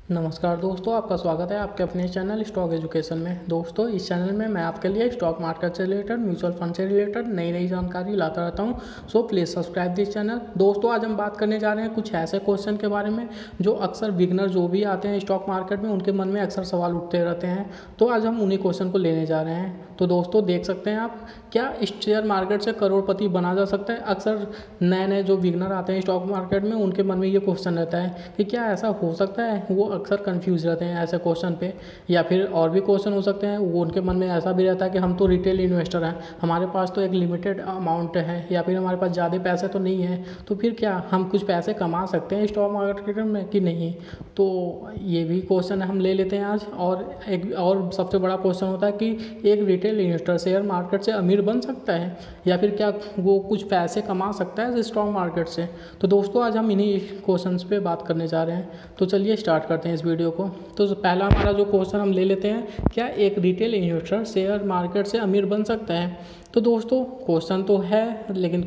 नमस्कार दोस्तों, आपका स्वागत है आपके अपने चैनल स्टॉक एजुकेशन में। दोस्तों, इस चैनल में मैं आपके लिए स्टॉक मार्केट से रिलेटेड, म्यूचुअल फंड से रिलेटेड नई नई जानकारी लाता रहता हूं। So please subscribe this channel. दोस्तों, आज हम बात करने जा रहे हैं कुछ ऐसे क्वेश्चन के बारे में जो अक्सर बिगनर जो भी आते हैं स्टॉक मार्केट में, उनके मन में अक्सर सवाल उठते रहते हैं। तो आज हम उन्हीं क्वेश्चन को लेने जा रहे हैं। तो दोस्तों, देख सकते हैं आप, क्या शेयर मार्केट से करोड़पति बना जा सकता है? अक्सर नए नए जो बिगनर आते हैं स्टॉक मार्केट में, उनके मन में ये क्वेश्चन रहता है कि क्या ऐसा हो सकता है। वो अक्सर कंफ्यूज रहते हैं ऐसे क्वेश्चन पे। या फिर और भी क्वेश्चन हो सकते हैं, वो उनके मन में ऐसा भी रहता है कि हम तो रिटेल इन्वेस्टर हैं, हमारे पास तो एक लिमिटेड अमाउंट है, या फिर हमारे पास ज़्यादा पैसे तो नहीं है, तो फिर क्या हम कुछ पैसे कमा सकते हैं स्टॉक मार्केट में कि नहीं। तो ये भी क्वेश्चन हम ले लेते हैं आज। और एक और सबसे बड़ा क्वेश्चन होता है कि एक रिटेल इन्वेस्टर शेयर मार्केट से अमीर बन सकता है, या फिर क्या वो कुछ पैसे कमा सकता है स्टॉक मार्केट से। तो दोस्तों, आज हम इन्हीं क्वेश्चंस पे बात करने जा रहे हैं। तो चलिए स्टार्ट करते हैं इस वीडियो को। तो पहला हमारा जो क्वेश्चन हम ले लेते हैं, क्या एक रिटेल इन्वेस्टर शेयर मार्केट से अमीर बन सकता है। तो दोस्तों, क्वेश्चन तो है, लेकिन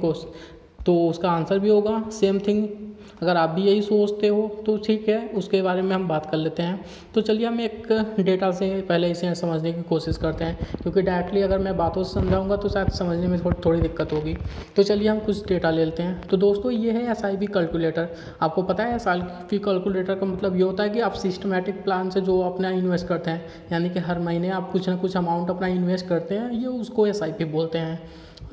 तो उसका आंसर भी होगा सेम थिंग। अगर आप भी यही सोचते हो तो ठीक है, उसके बारे में हम बात कर लेते हैं। तो चलिए हम एक डेटा से पहले इसे समझने की कोशिश करते हैं, क्योंकि डायरेक्टली अगर मैं बातों से समझाऊंगा तो शायद समझने में थोड़ी दिक्कत होगी। तो चलिए हम कुछ डेटा ले लेते हैं। तो दोस्तों, ये है SIP कैलकुलेटर। आपको पता है SIP कैलकुलेटर का मतलब ये होता है कि आप सिस्टमेटिक प्लान से जो अपना इन्वेस्ट करते हैं, यानी कि हर महीने आप कुछ ना कुछ अमाउंट अपना इन्वेस्ट करते हैं, ये उसको SIP बोलते हैं।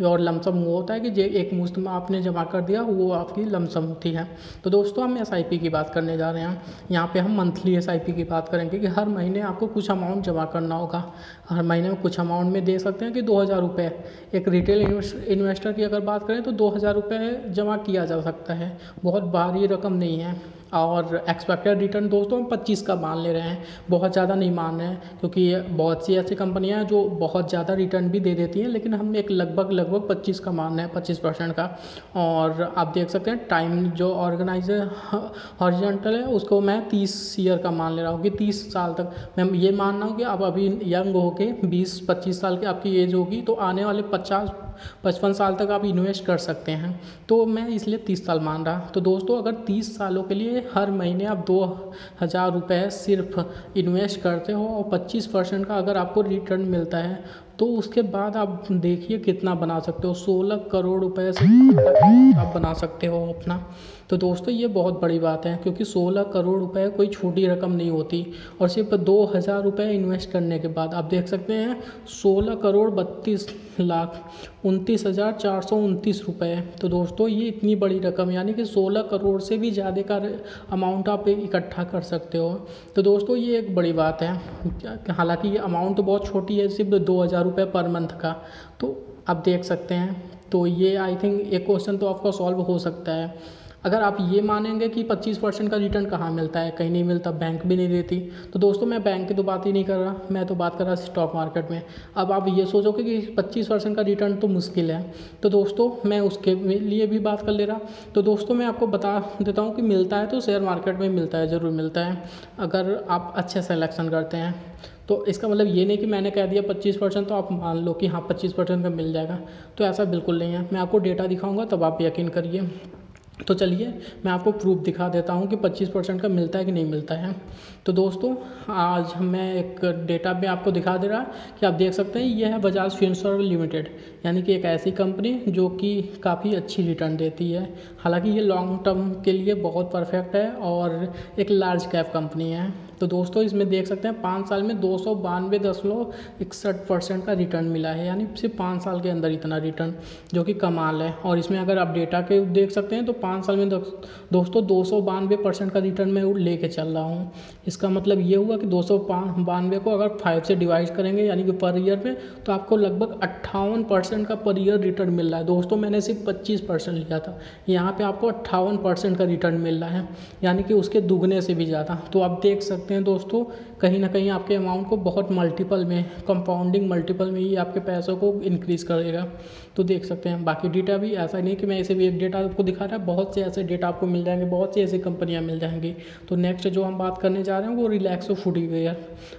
और लमसम वो होता है कि जो एक मुश्त में आपने जमा कर दिया वो आपकी लमसम होती है। तो दोस्तों, हम SIP की बात करने जा रहे हैं। यहाँ पे हम मंथली SIP की बात करेंगे कि हर महीने आपको कुछ अमाउंट जमा करना होगा। हर महीने में कुछ अमाउंट में दे सकते हैं कि 2000 रुपये। एक रिटेल इन्वेस्टर की अगर बात करें तो 2000 रुपये जमा किया जा सकता है, बहुत भारी रकम नहीं है। और एक्सपेक्टेड रिटर्न दोस्तों हम 25 का मान ले रहे हैं, बहुत ज़्यादा नहीं मान रहे हैं, क्योंकि बहुत सी ऐसी कंपनियां हैं जो बहुत ज़्यादा रिटर्न भी दे देती हैं, लेकिन हम एक लगभग 25 का मान रहे हैं, 25% का। और आप देख सकते हैं टाइम जो ऑर्गेनाइजर हॉरिजॉन्टल है उसको मैं 30 ईयर का मान ले रहा हूँ कि 30 साल तक मैं ये मान रहा हूँ कि आप अभी यंग हो के 20-25 साल की आपकी एज होगी, तो आने वाले 50-55 साल तक आप इन्वेस्ट कर सकते हैं। तो मैं इसलिए 30 साल मान रहा। तो दोस्तों, अगर 30 सालों के लिए हर महीने आप 2000 रुपये सिर्फ इन्वेस्ट करते हो और 25% का अगर आपको रिटर्न मिलता है, तो उसके बाद आप देखिए कितना बना सकते हो। 16 करोड़ रुपए से आप बना सकते हो अपना। तो दोस्तों, ये बहुत बड़ी बात है, क्योंकि 16 करोड़ रुपए कोई छोटी रकम नहीं होती। और सिर्फ 2000 रुपये इन्वेस्ट करने के बाद आप देख सकते हैं 16 करोड़ 32,29,429 रुपये। तो दोस्तों, ये इतनी बड़ी रकम, यानी कि 16 करोड़ से भी ज़्यादा का अमाउंट आप इकट्ठा कर सकते हो। तो दोस्तों, ये एक बड़ी बात है। हालांकि ये अमाउंट तो बहुत छोटी है, सिर्फ 2000 रुपये पर मंथ का। तो आप देख सकते हैं, तो ये आई थिंक एक क्वेश्चन तो आपका सॉल्व हो सकता है। अगर आप ये मानेंगे कि 25% का रिटर्न कहाँ मिलता है, कहीं नहीं मिलता, बैंक भी नहीं देती। तो दोस्तों, मैं बैंक की तो बात ही नहीं कर रहा, मैं तो बात कर रहा स्टॉक मार्केट में। अब आप ये सोचोगे कि 25% का रिटर्न तो मुश्किल है, तो दोस्तों मैं उसके लिए भी बात कर ले रहा। तो दोस्तों, मैं आपको बता देता हूँ कि मिलता है तो शेयर मार्केट में मिलता है, ज़रूर मिलता है, अगर आप अच्छे सेलेक्शन करते हैं। तो इसका मतलब ये नहीं कि मैंने कह दिया 25% तो आप मान लो कि हाँ 25% का मिल जाएगा, तो ऐसा बिल्कुल नहीं है। मैं आपको डेटा दिखाऊंगा तब आप यकीन करिए। तो चलिए मैं आपको प्रूफ दिखा देता हूँ कि 25% का मिलता है कि नहीं मिलता है। तो दोस्तों, आज मैं एक डेटा में आपको दिखा दे रहा कि आप देख सकते हैं, यह है बजाज फिनसर्व लिमिटेड, यानी कि एक ऐसी कंपनी जो कि काफ़ी अच्छी रिटर्न देती है। हालांकि ये लॉन्ग टर्म के लिए बहुत परफेक्ट है और एक लार्ज कैप कंपनी है। तो दोस्तों, इसमें देख सकते हैं 5 साल में 292.61% का रिटर्न मिला है, यानी सिर्फ 5 साल के अंदर इतना रिटर्न, जो कि कमाल है। और इसमें अगर आप डेटा के देख सकते हैं तो 5 साल में दोस्तों 292% का रिटर्न मैं लेके चल रहा हूँ। इसका मतलब ये हुआ कि 292 को अगर 5 से डिवाइड करेंगे, यानी कि पर ईयर में, तो आपको लगभग 58% का पर ईयर रिटर्न मिल रहा है। दोस्तों, मैंने सिर्फ 25% लिया था, यहाँ पे आपको 58% का रिटर्न मिल रहा है, यानी कि उसके दुगने से भी ज़्यादा। तो आप देख सकते हैं दोस्तों, कहीं ना कहीं आपके अमाउंट को बहुत मल्टीपल में, कंपाउंडिंग मल्टीपल में ही आपके पैसों को इंक्रीज़ करेगा। तो देख सकते हैं बाकी डेटा भी, ऐसा नहीं कि मैं इसे भी एक डेटा आपको दिखा रहा है, बहुत से ऐसे डेटा आपको मिल जाएंगे, बहुत सी ऐसी कंपनियां मिल जाएंगी। तो नेक्स्ट जो हम बात करने जा रहे हैं वो रिलैक्सो फुटवेयर।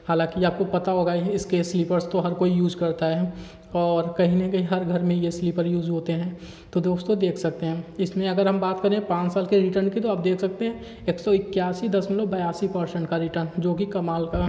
हालांकि आपको पता होगा इसके स्लीपर्स तो हर कोई यूज़ करता है, और कहीं ना कहीं हर घर में ये स्लीपर यूज़ होते हैं। तो दोस्तों देख सकते हैं इसमें अगर हम बात करें 5 साल के रिटर्न की, तो आप देख सकते हैं 181.82% का रिटर्न, जो कि कमाल का।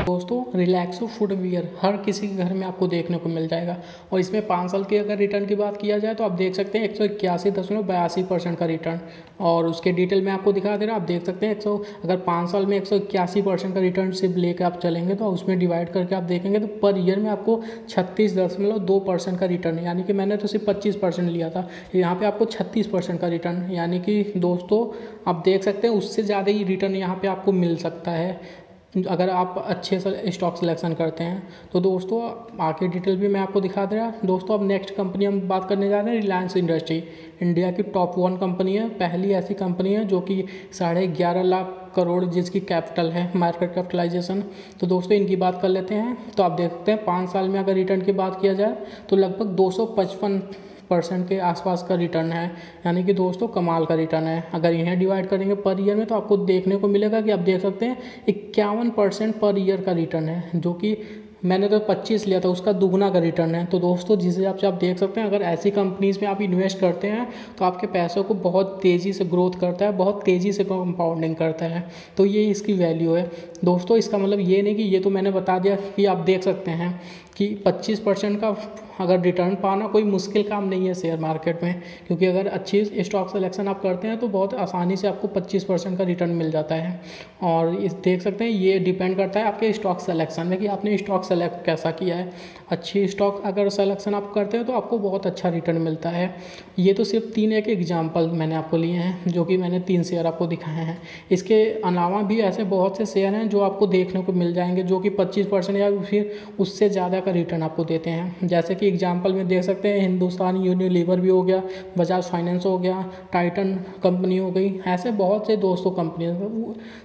दोस्तों रिलैक्सो फुटवियर हर किसी के घर में आपको देखने को मिल जाएगा, और इसमें 5 साल के अगर रिटर्न की बात किया जाए तो आप देख सकते हैं 181.82% का रिटर्न। और उसके डिटेल में आपको दिखा दे रहा है, आप देख सकते हैं अगर 5 साल में 181% का रिटर्न सिर्फ लेकर आप चलेंगे तो उसमें डिवाइड करके आप देखेंगे तो पर ईयर में आपको 36.2% का रिटर्न है। यानी कि मैंने तो सिर्फ 25% लिया था, यहाँ पर आपको 36% का रिटर्न, यानी कि दोस्तों आप देख सकते हैं उससे ज़्यादा ही रिटर्न यहाँ पर आपको मिल सकता है अगर आप अच्छे से स्टॉक सिलेक्शन करते हैं। तो दोस्तों आगे डिटेल भी मैं आपको दिखा दे रहा। दोस्तों अब नेक्स्ट कंपनी हम बात करने जा रहे हैं रिलायंस इंडस्ट्री। इंडिया की टॉप 1 कंपनी है, पहली ऐसी कंपनी है जो कि 11.5 लाख करोड़ जिसकी कैपिटल है, मार्केट कैपिटलाइजेशन। तो दोस्तों इनकी बात कर लेते हैं। तो आप देखते हैं 5 साल में अगर रिटर्न की बात किया जाए तो लगभग 255% के आसपास का रिटर्न है, यानी कि दोस्तों कमाल का रिटर्न है। अगर इन्हें डिवाइड करेंगे पर ईयर में तो आपको देखने को मिलेगा कि आप देख सकते हैं 51% पर ईयर का रिटर्न है, जो कि मैंने तो 25 लिया था, उसका दुगना का रिटर्न है। तो दोस्तों जिस हिसाब से आप देख सकते हैं अगर ऐसी कंपनीज़ में आप इन्वेस्ट करते हैं तो आपके पैसों को बहुत तेज़ी से ग्रोथ करता है, बहुत तेज़ी से कंपाउंडिंग करता है। तो ये इसकी वैल्यू है दोस्तों। इसका मतलब ये नहीं कि ये तो मैंने बता दिया कि आप देख सकते हैं कि 25% का अगर रिटर्न पाना कोई मुश्किल काम नहीं है शेयर मार्केट में, क्योंकि अगर अच्छी स्टॉक सिलेक्शन आप करते हैं तो बहुत आसानी से आपको 25% का रिटर्न मिल जाता है। और इस देख सकते हैं ये डिपेंड करता है आपके स्टॉक सिलेक्शन में कि आपने स्टॉक सेलेक्ट कैसा किया है। अच्छी स्टॉक अगर सिलेक्शन आप करते हैं तो आपको बहुत अच्छा रिटर्न मिलता है। ये तो सिर्फ 3 एक एग्जाम्पल मैंने आपको लिए हैं, जो कि मैंने 3 शेयर आपको दिखाए हैं। इसके अलावा भी ऐसे बहुत से शेयर हैं जो आपको देखने को मिल जाएंगे जो कि 25% या फिर उससे ज़्यादा का रिटर्न आपको देते हैं। जैसे कि एग्जाम्पल में देख सकते हैं हिंदुस्तान यूनिलीवर भी हो गया, बजाज फाइनेंस हो गया, टाइटन कंपनी हो गई, ऐसे बहुत से दोस्तों कंपनी।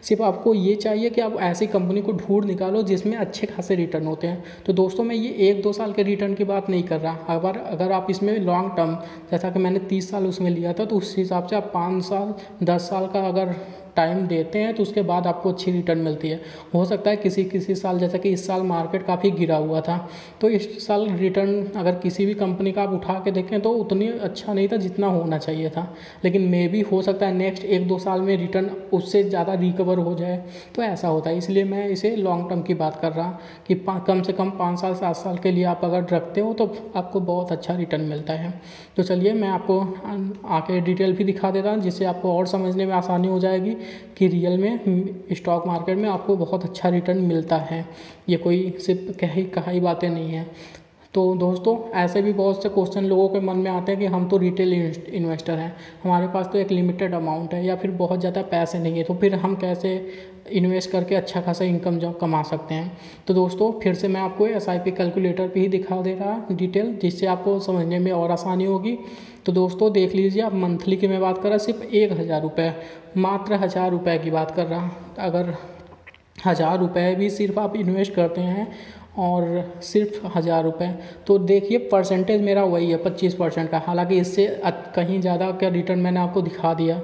सिर्फ आपको ये चाहिए कि आप ऐसी कंपनी को ढूंढ निकालो जिसमें अच्छे खासे रिटर्न होते हैं। तो दोस्तों मैं ये 1-2 साल के रिटर्न की बात नहीं कर रहा। अगर आप इसमें लॉन्ग टर्म, जैसा कि मैंने 30 साल उसमें लिया था, तो उस हिसाब से आप 5 साल 10 साल का अगर टाइम देते हैं तो उसके बाद आपको अच्छी रिटर्न मिलती है। हो सकता है किसी साल, जैसा कि इस साल मार्केट काफ़ी गिरा हुआ था, तो इस साल रिटर्न अगर किसी भी कंपनी का आप उठा के देखें तो उतनी अच्छा नहीं था जितना होना चाहिए था। लेकिन मे भी हो सकता है नेक्स्ट 1-2 साल में रिटर्न उससे ज़्यादा रिकवर हो जाए, तो ऐसा होता है। इसलिए मैं इसे लॉन्ग टर्म की बात कर रहा कि कम से कम 5 साल 7 साल के लिए आप अगर रखते हो तो आपको बहुत अच्छा रिटर्न मिलता है। तो चलिए मैं आपको आके डिटेल भी दिखा देता हूँ, जिससे आपको और समझने में आसानी हो जाएगी कि रियल में स्टॉक मार्केट में आपको बहुत अच्छा रिटर्न मिलता है। ये कोई सिर्फ कही बातें नहीं हैं। तो दोस्तों ऐसे भी बहुत से क्वेश्चन लोगों के मन में आते हैं कि हम तो रिटेल इन्वेस्टर हैं, हमारे पास तो एक लिमिटेड अमाउंट है या फिर बहुत ज़्यादा पैसे नहीं है, तो फिर हम कैसे इन्वेस्ट करके अच्छा खासा इनकम जो कमा सकते हैं। तो दोस्तों फिर से मैं आपको SIP कैलकुलेटर पे ही दिखा दे रहा डिटेल, जिससे आपको समझने में और आसानी होगी। तो दोस्तों देख लीजिए, आप मंथली की मैं बात कर रहा सिर्फ 1000 रुपये, मात्र 1000 रुपये की बात कर रहा। अगर 1000 रुपये भी सिर्फ आप इन्वेस्ट करते हैं और सिर्फ 1000 रुपये, तो देखिए परसेंटेज मेरा वही है 25% का। हालांकि इससे कहीं ज़्यादा का रिटर्न मैंने आपको दिखा दिया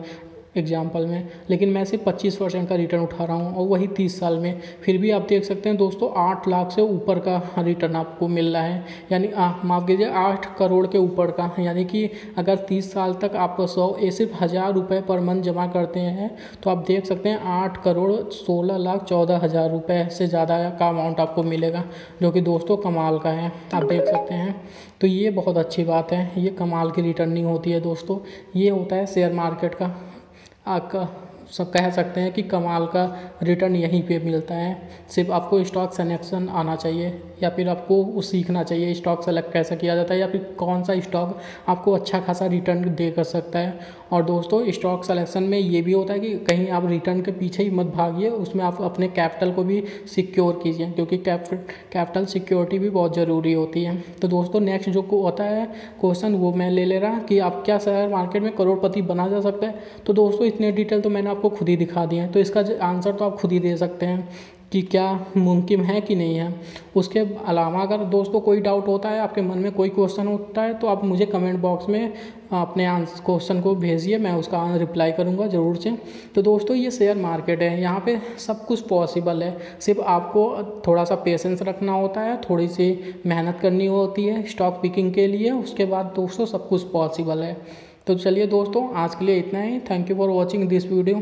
एग्जाम्पल में, लेकिन मैं सिर्फ 25% का रिटर्न उठा रहा हूँ और वही 30 साल में। फिर भी आप देख सकते हैं दोस्तों 8 लाख से ऊपर का रिटर्न आपको मिल रहा है, यानी माफ़ कीजिए 8 करोड़ के ऊपर का। यानी कि अगर 30 साल तक आप सिर्फ 1000 रुपये पर मंथ जमा करते हैं तो आप देख सकते हैं 8 करोड़ 16 लाख 14 हज़ार रुपये से ज़्यादा का अमाउंट आपको मिलेगा, जो कि दोस्तों कमाल का है, आप देख सकते हैं। तो ये बहुत अच्छी बात है, ये कमाल की रिटर्निंग होती है दोस्तों। ये होता है शेयर मार्केट का आपका सब कह सकते हैं कि कमाल का रिटर्न यहीं पे मिलता है। सिर्फ आपको स्टॉक सिलेक्शन आना चाहिए या फिर आपको सीखना चाहिए स्टॉक सेलेक्ट कैसे किया जाता है या फिर कौन सा स्टॉक आपको अच्छा खासा रिटर्न दे कर सकता है। और दोस्तों स्टॉक सिलेक्शन में ये भी होता है कि कहीं आप रिटर्न के पीछे ही मत भागिए, उसमें आप अपने कैपिटल को भी सिक्योर कीजिए, क्योंकि कैपिटल सिक्योरिटी भी बहुत ज़रूरी होती है। तो दोस्तों नेक्स्ट जो होता है क्वेश्चन वो मैं ले रहा कि आप क्या शेयर मार्केट में करोड़पति बना जा सकता है। तो दोस्तों इतने डिटेल तो मैंने आपको खुद ही दिखा दिए हैं, तो इसका आंसर तो आप खुद ही दे सकते हैं कि क्या मुमकिन है कि नहीं है। उसके अलावा अगर दोस्तों कोई डाउट होता है, आपके मन में कोई क्वेश्चन होता है, तो आप मुझे कमेंट बॉक्स में अपने क्वेश्चन को भेजिए, मैं उसका रिप्लाई करूंगा ज़रूर से। तो दोस्तों ये शेयर मार्केट है, यहाँ पे सब कुछ पॉसिबल है, सिर्फ आपको थोड़ा सा पेशेंस रखना होता है, थोड़ी सी मेहनत करनी होती है स्टॉक पिकिंग के लिए। उसके बाद दोस्तों सब कुछ पॉसिबल है। तो चलिए दोस्तों आज के लिए इतना ही। Thank you for watching this video.